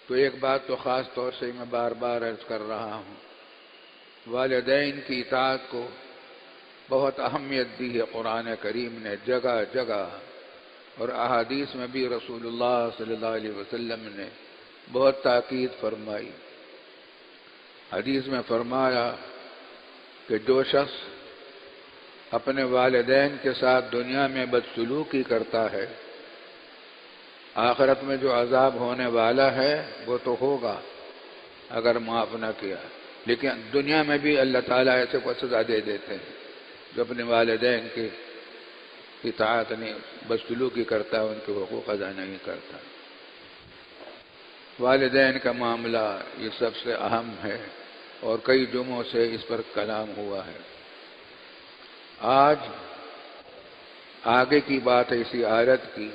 تو ایک بات تو خاص طور سے میں بار بار عرض کر رہا ہوں، والدین کی اطاعت کو بہت اہمیت دی ہے قرآن کریم نے جگہ جگہ، اور احادیث میں بھی رسول اللہ صلی اللہ علیہ وسلم نے بہت تاکید فرمائی۔ حدیث میں فرمایا کہ جو شخص اپنے والدین کے ساتھ دنیا میں بدسلوکی کرتا ہے، آخرت میں جو عذاب ہونے والا ہے وہ تو ہوگا اگر معاف نہ کیا، لیکن دنیا میں بھی اللہ تعالیٰ ایسے کو سزا دے دیتے ہیں جو اپنے والدین کی اطاعت نہیں، بدسلوکی کرتا ہے، ان کے حقوق ادا نہیں کرتا۔ والدین کا معاملہ یہ سب سے اہم ہے، اور کئی جمعوں سے اس پر کلام ہوا ہے۔ آج آگے کی بات ہے اسی آیت کی،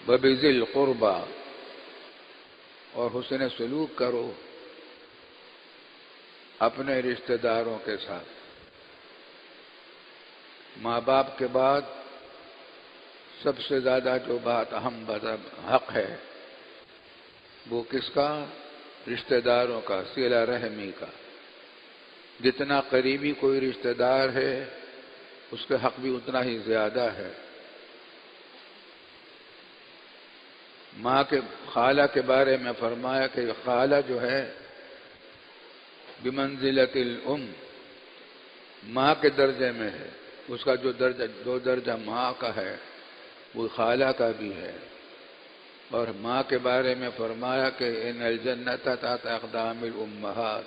وَبِذِی الْقُرْبَى، اور حسن سلوک کرو اپنے رشتہ داروں کے ساتھ۔ ماں باپ کے بعد سب سے زیادہ جو بات اہم حق ہے وہ کس کا؟ رشتہ داروں کا، صلہ رحمی کا۔ جتنا قریبی کوئی رشتہ دار ہے اس کا حق بھی اتنا ہی زیادہ ہے۔ ماں کے خالہ کے بارے میں فرمایا کہ خالہ جو ہے بمنزلۃ الام، ماں کے درجے میں ہے، اس کا جو درجہ ماں کا ہے وہ خالہ کا بھی ہے۔ اور ماں کے بارے میں فرمایا کہ ان الجنۃ تحت اقدام الامہات،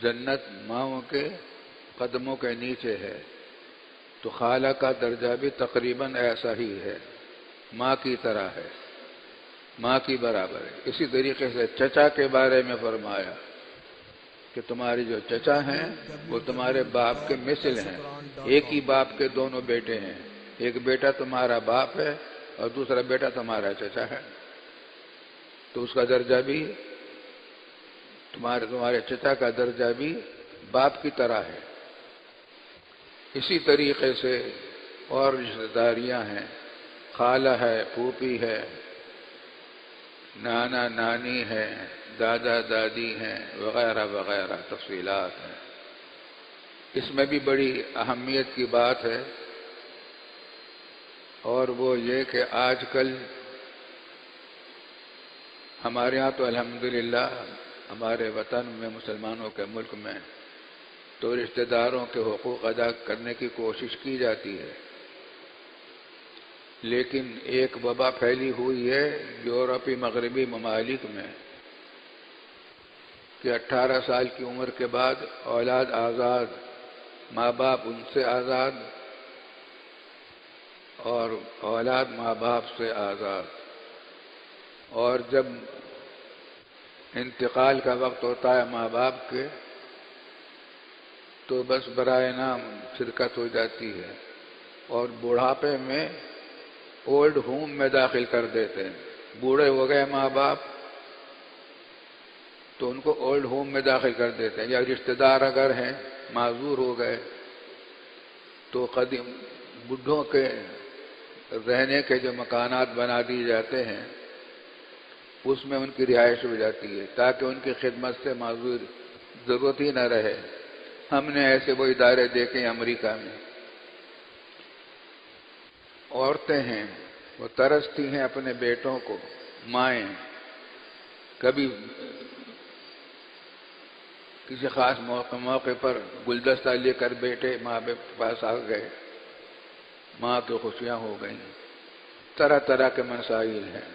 جنت ماؤں کے قدموں کے نیچے ہے، تو خالہ کا درجہ بھی تقریباً ایسا ہی ہے، ماں کی طرح ہے، ماں کی برابر ہے۔ اسی طریقے سے چچا کے بارے میں فرمایا کہ تمہارے جو چچا ہیں وہ تمہارے باپ کے مثل ہیں، ایک ہی باپ کے دونوں بیٹے ہیں، ایک بیٹا تمہارا باپ ہے اور دوسرا بیٹا تمہارا چچا ہے، تو اس کا درجہ بھی تمہارے چچا کا درجہ بھی باپ کی طرح ہے۔ اسی طریقے سے اور رشتہ داریاں ہیں، خالہ ہے، پھوپھی ہے، نانا نانی ہے، دادا دادی ہیں، وغیرہ وغیرہ تفصیلات ہیں۔ اس میں بھی بڑی اہمیت کی بات ہے، اور وہ یہ کہ آج کل ہمارے ہاں تو الحمدللہ ہمارے وطن میں، مسلمانوں کے ملک میں تو رشتہ داروں کے حقوق ادا کرنے کی کوشش کی جاتی ہے، لیکن ایک وبا پھیلی ہوئی ہے یورپی مغربی ممالک میں کہ 18 سال کی عمر کے بعد اولاد آزاد، ماں باپ ان سے آزاد اور اولاد ماں باپ سے آزاد، اور جب انتقال کا وقت ہوتا ہے ماں باپ کے تو بس برائے نام شرکت ہو جاتی ہے، اور بڑھاپے میں اولڈ ہوم میں داخل کر دیتے ہیں۔ بوڑھے ہو گئے ماں باپ تو ان کو اولڈ ہوم میں داخل کر دیتے ہیں، یا رشتہ دار اگر ہیں معذور ہو گئے تو قدیم بڈھوں کے رہنے کے جو مکانات بنا دیے جاتے ہیں اس میں ان کی رہائش ہو جاتی ہے تاکہ ان کی خدمت سے معذور ضرورت ہی نہ رہے۔ ہم نے ایسے وہ ادارے دیکھے ہیں امریکہ میں۔ عورتیں ہیں وہ ترستی ہیں اپنے بیٹوں کو، مائیں کبھی کسی خاص موقع پر گلدستہ لے کر بیٹے ماں کے پاس آ گئے، ماں کی خوشیاں ہو گئیں، طرح طرح کے مسائل ہیں،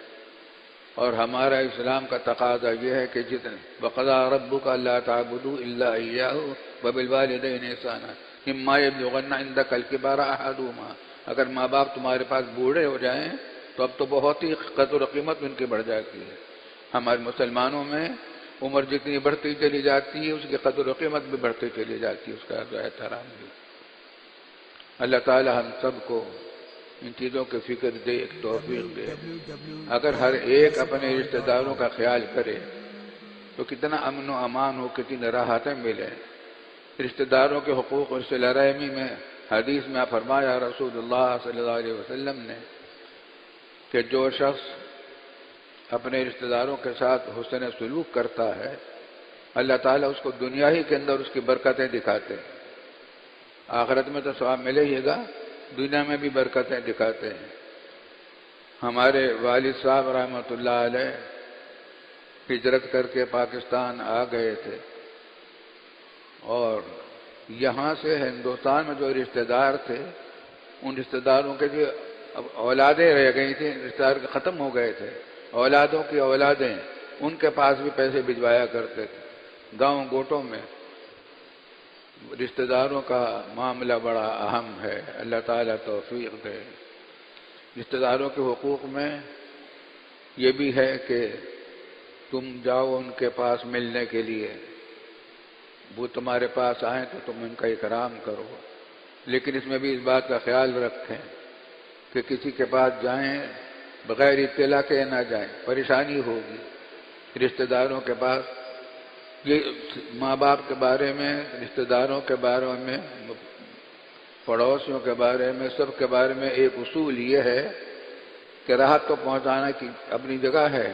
اور ہمارا اسلام کا تقاضا یہ ہے کہ جتنے وَقَضَىٰ رَبُّكَ أَلَّا تَعْبُدُوا إِلَّا إِيَّاهُ وَبِالْوَالِدَيْنِ إِحْسَانًا إِمَّا يَبْلُغَنَّ عِندَكَ الْكِبَرَ أَحَدُهُمَا، اگر ماں باپ تمہارے پاس بوڑھے ہو جائیں تو اب تو بہت ہی قدر و قیمت ان کی بڑھ جاتی ہے۔ ہمارے مسلمانوں میں عمر جتنی بڑھتی چلی جاتی ہے اس کی قدر و قیمت بھی بڑھتی چلی جاتی ہے، اس کا جو احترام بھی۔ اللہ تعالی ہم سب کو ان چیزوں کی فکر دے، توفیق دے۔ اگر ہر ایک اپنے رشتہ داروں کا خیال کرے تو کتنا امن و امان ہو، کتنی راحتیں ملیں۔ رشتہ داروں کے حقوق اور صلہ رحمی میں حدیث میں فرمایا رسول اللہ صلی اللہ علیہ وسلم نے کہ جو شخص اپنے رشتہ داروں کے ساتھ حسن سلوک کرتا ہے، اللہ تعالیٰ اس کو دنیا ہی کے اندر اس کی برکتیں دکھاتے ہیں۔ آخرت میں تو ثواب ملے ہی گا، دنیا میں بھی برکتیں دکھاتے ہیں۔ ہمارے والد صاحب رحمۃ اللہ علیہ ہجرت کر کے پاکستان آ گئے تھے، اور یہاں سے ہندوستان میں جو رشتہ دار تھے، ان رشتہ داروں کے جو اولادیں رہ گئی تھیں، رشتہ دار ختم ہو گئے تھے، اولادوں کی اولادیں ان کے پاس بھی پیسے بھجوایا کرتے تھے۔ گاؤں گوٹوں میں رشتہ داروں کا معاملہ بڑا اہم ہے، اللہ تعالیٰ توفیق دے۔ رشتہ داروں کے حقوق میں یہ بھی ہے کہ تم جاؤ ان کے پاس ملنے کے لیے، وہ تمہارے پاس آئیں تو تم ان کا اکرام کرو، لیکن اس میں بھی اس بات کا خیال رکھیں کہ کسی کے پاس جائیں بغیر اطلاع کے نہ جائیں، پریشانی ہوگی۔ رشتہ داروں کے پاس، یہ ماں باپ کے بارے میں، رشتہ داروں کے بارے میں، پڑوسیوں کے بارے میں، سب کے بارے میں ایک اصول یہ ہے کہ راحت تو پہنچانا کی اپنی جگہ ہے،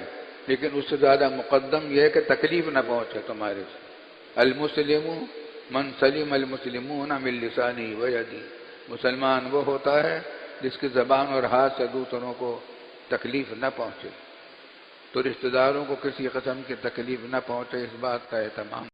لیکن اس سے زیادہ مقدم یہ ہے کہ تکلیف نہ پہنچے تمہارے سے۔ المسلم من سلم المسلمون من لسانہ ویدہ، مسلمان وہ ہوتا ہے جس کی زبان اور ہاتھ سے دوسروں کو تکلیف نہ پہنچے۔ تو رشتہ داروں کو کسی قسم کی تکلیف نہ پہنچے، اس بات کا اہتمام